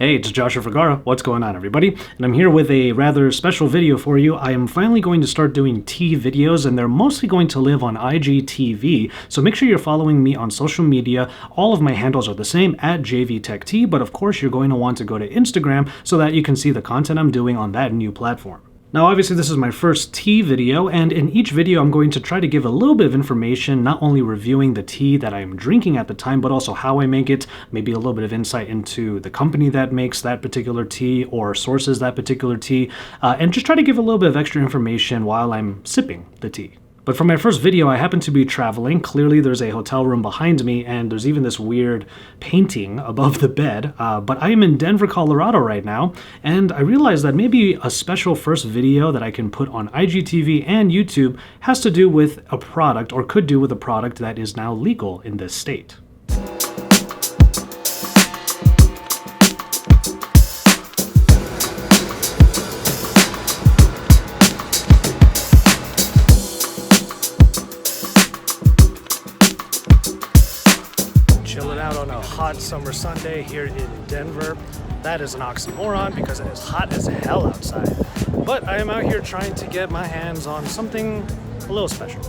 Hey, it's Joshua Vergara. What's going on, everybody? And I'm here with a rather special video for you. I am finally going to start doing tea videos, and they're mostly going to live on IGTV, so make sure you're following me on social media. All of my handles are the same, at JVTechT, but of course you're going to want to go to Instagram so that you can see the content I'm doing on that new platform. Now, obviously, this is my first tea video, and in each video I'm going to try to give a little bit of information, not only reviewing the tea that I am drinking at the time, but also how I make it, maybe a little bit of insight into the company that makes that particular tea or sources that particular tea, and just try to give a little bit of extra information while I'm sipping the tea. But for my first video, I happen to be traveling. Clearly, there's a hotel room behind me, and there's even this weird painting above the bed. But I am in Denver, Colorado right now, and I realized that maybe a special first video that I can put on IGTV and YouTube has to do with a product, or could do with a product that is now legal in this state. Chilling out on a hot summer Sunday here in Denver. That is an oxymoron because it is hot as hell outside. But I am out here trying to get my hands on something a little special.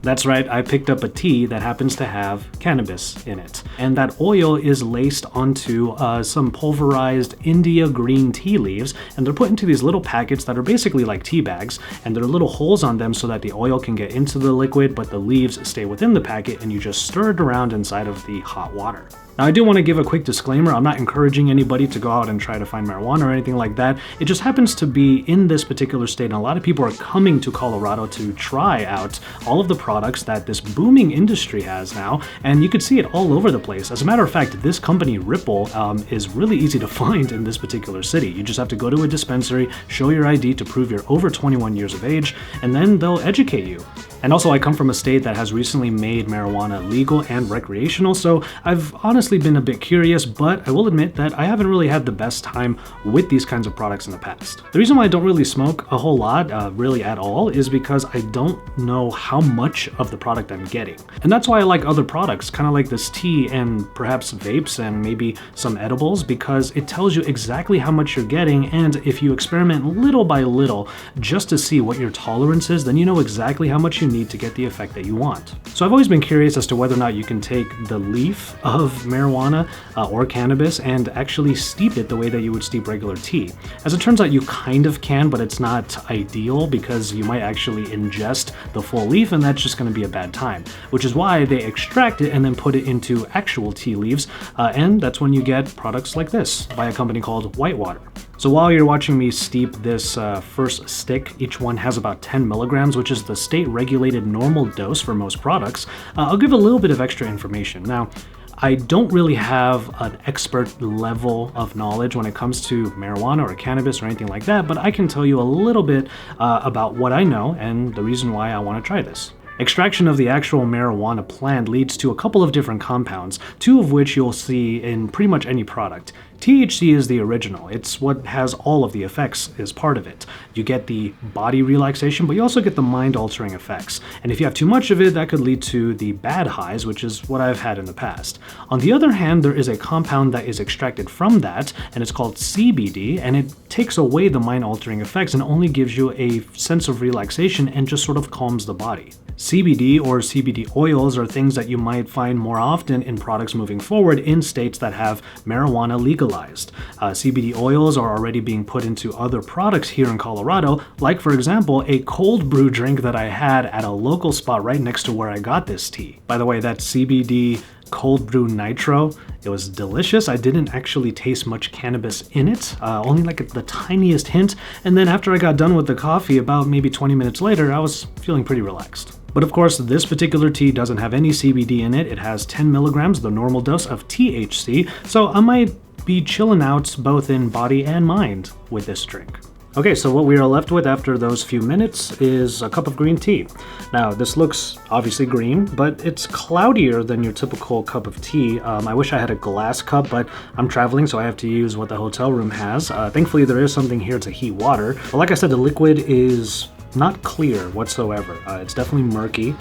That's right, I picked up a tea that happens to have cannabis in it. And that oil is laced onto some pulverized India green tea leaves, and they're put into these little packets that are basically like tea bags, and there are little holes on them so that the oil can get into the liquid, but the leaves stay within the packet, and you just stir it around inside of the hot water. Now, I do want to give a quick disclaimer. I'm not encouraging anybody to go out and try to find marijuana or anything like that. It just happens to be in this particular state, and a lot of people are coming to Colorado to try out all of the products that this booming industry has now, and you could see it all over the place. As a matter of fact, this company, Ripple, is really easy to find in this particular city. You just have to go to a dispensary, show your ID to prove you're over 21 years of age, and then they'll educate you. And also, I come from a state that has recently made marijuana legal and recreational, so I've honestly been a bit curious, but I will admit that I haven't really had the best time with these kinds of products in the past. The reason why I don't really smoke a whole lot, really at all, is because I don't know how much of the product I'm getting. And that's why I like other products, kind of like this tea and perhaps vapes and maybe some edibles, because it tells you exactly how much you're getting, and if you experiment little by little just to see what your tolerance is, then you know exactly how much you need to get the effect that you want. So I've always been curious as to whether or not you can take the leaf of marijuana or cannabis and actually steep it the way that you would steep regular tea. As it turns out, you kind of can, but it's not ideal because you might actually ingest the full leaf, and that's just going to be a bad time, which is why they extract it and then put it into actual tea leaves, and that's when you get products like this by a company called Whitewater. So while you're watching me steep this first stick, each one has about 10 milligrams, which is the state-regulated normal dose for most products. I'll give a little bit of extra information. Now, I don't really have an expert level of knowledge when it comes to marijuana or cannabis or anything like that, but I can tell you a little bit about what I know and the reason why I want to try this. Extraction of the actual marijuana plant leads to a couple of different compounds, two of which you'll see in pretty much any product. THC is the original. It's what has all of the effects as part of it. You get the body relaxation, but you also get the mind-altering effects. And if you have too much of it, that could lead to the bad highs, which is what I've had in the past. On the other hand, there is a compound that is extracted from that, and it's called CBD, and it takes away the mind-altering effects and only gives you a sense of relaxation and just sort of calms the body. CBD or CBD oils are things that you might find more often in products moving forward in states that have marijuana legalized. CBD oils are already being put into other products here in Colorado, like for example, a cold brew drink that I had at a local spot right next to where I got this tea. By the way, that CBD cold brew nitro, it was delicious. I didn't actually taste much cannabis in it, only like the tiniest hint, and then after I got done with the coffee, about maybe 20 minutes later, I was feeling pretty relaxed. But of course, this particular tea doesn't have any CBD in it. It has 10 milligrams, the normal dose of THC, so I might be chilling out both in body and mind with this drink. Okay, so what we are left with after those few minutes is a cup of green tea. Now, this looks obviously green, but it's cloudier than your typical cup of tea. I wish I had a glass cup, but I'm traveling, so I have to use what the hotel room has. Thankfully, there is something here to heat water. But like I said, the liquid is not clear whatsoever. It's definitely murky.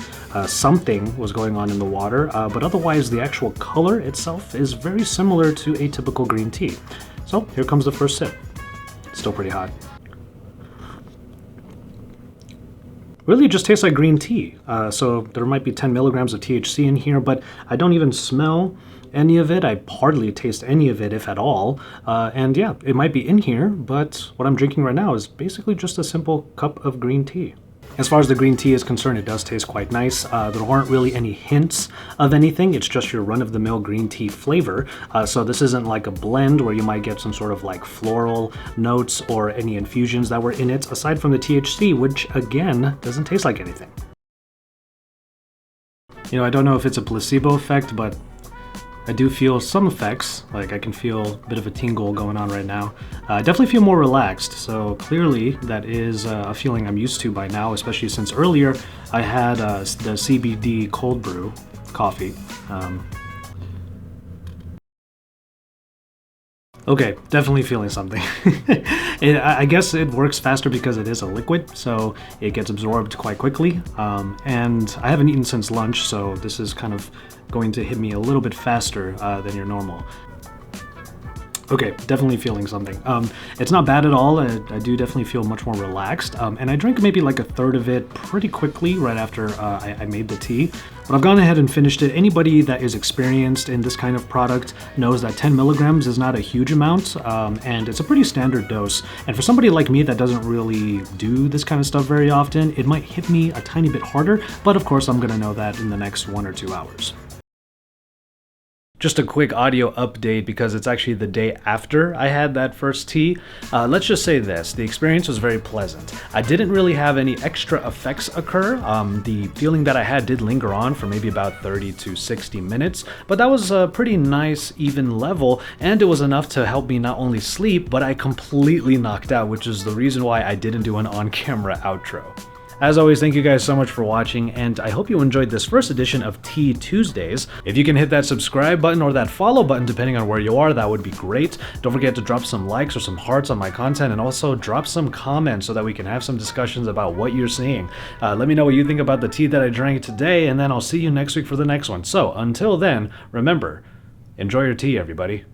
Something was going on in the water, but otherwise the actual color itself is very similar to a typical green tea. So here comes the first sip. It's still pretty hot. Really just tastes like green tea. So there might be 10 milligrams of THC in here, but I don't even smell any of it. I hardly taste any of it, if at all. And yeah, it might be in here, but what I'm drinking right now is basically just a simple cup of green tea. As far as the green tea is concerned, it does taste quite nice. There aren't really any hints of anything. It's just your run-of-the-mill green tea flavor. So this isn't like a blend where you might get some sort of like floral notes or any infusions that were in it, aside from the THC, which again, doesn't taste like anything. You know, I don't know if it's a placebo effect, but I do feel some effects, like I can feel a bit of a tingle going on right now. I definitely feel more relaxed, so clearly that is a feeling I'm used to by now, especially since earlier I had the CBD cold brew coffee. Okay, definitely feeling something. I guess it works faster because it is a liquid, so it gets absorbed quite quickly. And I haven't eaten since lunch, so this is kind of going to hit me a little bit faster than your normal. Okay, definitely feeling something. It's not bad at all. I do definitely feel much more relaxed. And I drank maybe like a third of it pretty quickly right after I made the tea. But I've gone ahead and finished it. Anybody that is experienced in this kind of product knows that 10 milligrams is not a huge amount, and it's a pretty standard dose. And for somebody like me that doesn't really do this kind of stuff very often, it might hit me a tiny bit harder, but of course I'm gonna know that in the next 1 or 2 hours. Just a quick audio update because it's actually the day after I had that first tea. Let's just say this, the experience was very pleasant. I didn't really have any extra effects occur. The feeling that I had did linger on for maybe about 30 to 60 minutes, but that was a pretty nice even level, and it was enough to help me not only sleep, but I completely knocked out, which is the reason why I didn't do an on-camera outro. As always, thank you guys so much for watching, and I hope you enjoyed this first edition of Tea Tuesdays. If you can hit that subscribe button or that follow button, depending on where you are, that would be great. Don't forget to drop some likes or some hearts on my content, and also drop some comments so that we can have some discussions about what you're seeing. Let me know what you think about the tea that I drank today, and then I'll see you next week for the next one. So, until then, remember, enjoy your tea, everybody.